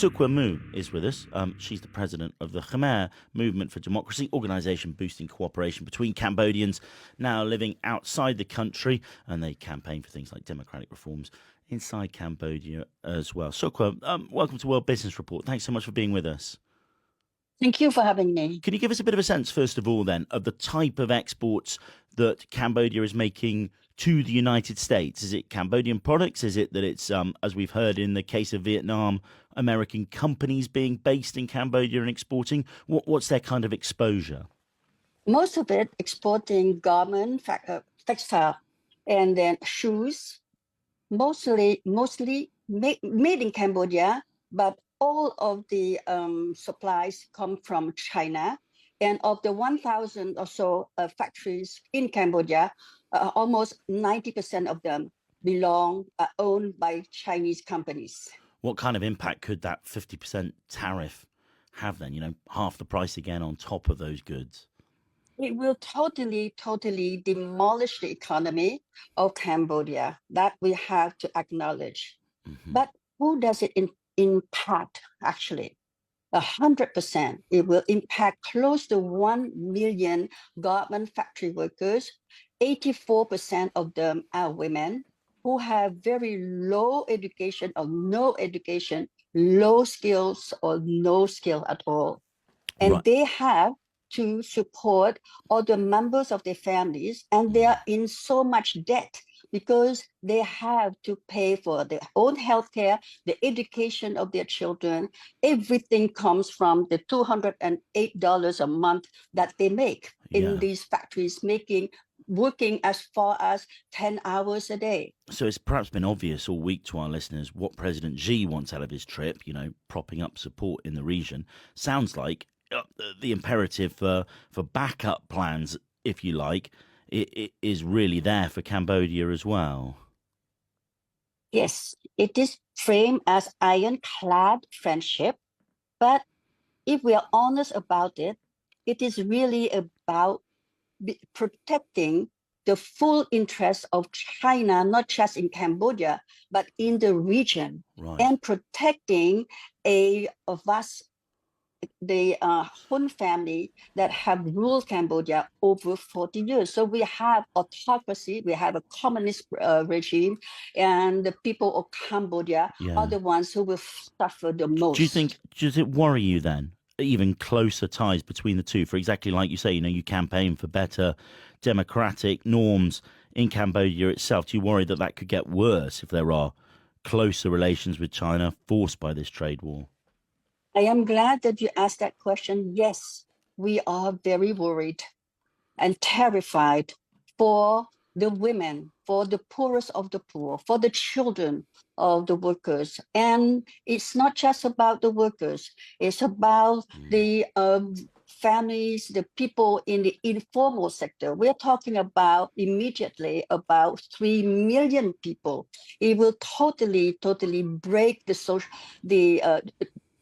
Sochua is with us. She's the president of the Khmer Movement for Democracy, organisation boosting cooperation between Cambodians now living outside the country, and they campaign for things like democratic reforms inside Cambodia as well. Sochua, welcome to World Business Report. Thanks so much for being with us. Thank you for having me. Can you give us a bit of a sense, first of all, then, of the type of exports that Cambodia is making to the United States? Is it Cambodian products? Is it that it's, as we've heard in the case of Vietnam, American companies being based in Cambodia and exporting? What's their kind of exposure? Most of it exporting garment, textile, and then shoes, mostly made in Cambodia, but all of the supplies come from China. And of the 1,000 or so factories in Cambodia, almost 90% of them owned by Chinese companies. What kind of impact could that 50% tariff have then? You know, half the price again on top of those goods. It will totally demolish the economy of Cambodia. That we have to acknowledge. Mm-hmm. But who does it impact, actually? 100%. It will impact close to 1 million garment factory workers. 84% of them are women who have very low education or no education, low skills or no skill at all. And Right. they have to support all the members of their families, and they are in so much debt because they have to pay for their own healthcare, the education of their children. Everything comes from the $208 a month that they make in these factories, working as far as 10 hours a day. So it's perhaps been obvious all week to our listeners what President Xi wants out of his trip, you know, propping up support in the region. Sounds like the imperative for backup plans, if you like, it is really there for Cambodia as well. Yes, it is framed as ironclad friendship, but if we are honest about it, it is really about protecting the full interest of China, not just in Cambodia, but in the region, Right. and protecting the Hun family that have ruled Cambodia over 40 years. So we have autocracy, we have a communist regime, and the people of Cambodia are the ones who will suffer the most. Does it worry you then, even closer ties between the two? For exactly like you say, you know, you campaign for better democratic norms in Cambodia itself. Do you worry that that could get worse if there are closer relations with China forced by this trade war? I am glad that you asked that question. Yes, we are very worried and terrified for the women, for the poorest of the poor, for the children of the workers. And it's not just about the workers, it's about the families, the people in the informal sector. We're talking about immediately about 3 million people. It will totally break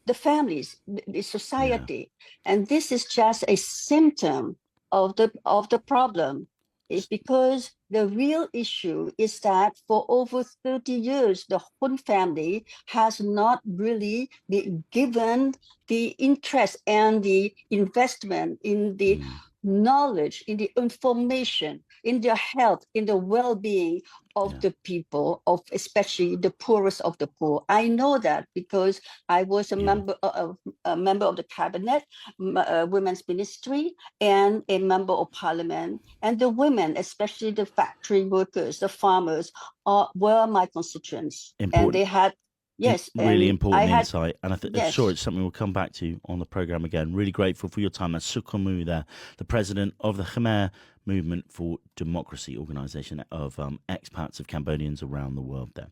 the families, the society. And this is just a symptom of the problem. It's because the real issue is that for over 30 years, the Hun family has not really been given the interest and the investment in the knowledge, in the information, in their health, in the well-being of the people, of especially the poorest of the poor. I know that because I was a member of the cabinet, women's ministry, and a member of parliament. And the women, especially the factory workers, the farmers, were my constituents. Important. And they had really important insight, and I'm sure yes. it's something we'll come back to on the programme again. Really grateful for your time. That's Sochua there, the president of the Khmer Movement for Democracy, organisation of expats of Cambodians around the world there.